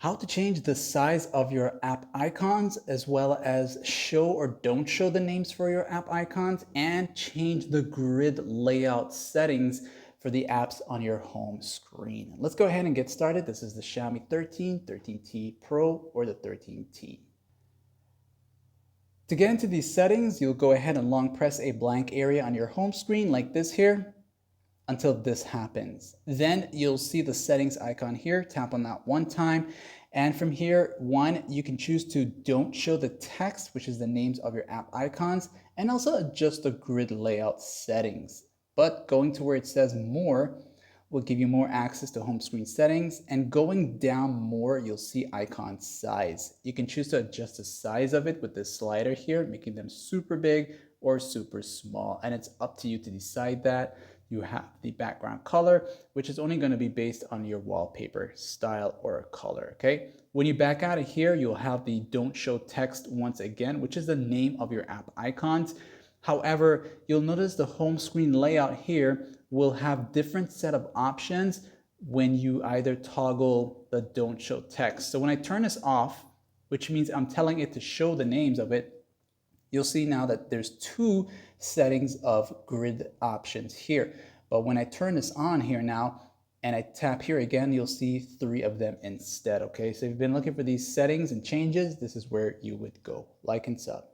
How to change the size of your app icons, as well as show or don't show the names for your app icons, and change the grid layout settings for the apps on your home screen. Let's go ahead and get started. This is the Xiaomi 13, 13T Pro, or the 13T. To get into these settings, you'll go ahead and long press a blank area on your home screen like this here, until this happens. Then you'll see the settings icon here. Tap on that one time. And from here, you can choose to don't show the text, which is the names of your app icons, and also adjust the grid layout settings. But going to where it says more will give you more access to home screen settings, and going down more, you'll see icon size. You can choose to adjust the size of it with this slider here, making them super big or super small, and it's up to you to decide that. You have the background color, which is only going to be based on your wallpaper style or color, okay? When you back out of here, you'll have the don't show text once again, which is the name of your app icons. However, you'll notice the home screen layout here will have different set of options when you either toggle the don't show text. So when I turn this off, which means I'm telling it to show the names of it, you'll see now that there's two settings of grid options here. But when I turn this on here now, and I tap here again, you'll see three of them instead, okay? So if you've been looking for these settings and changes, this is where you would go. Like and sub.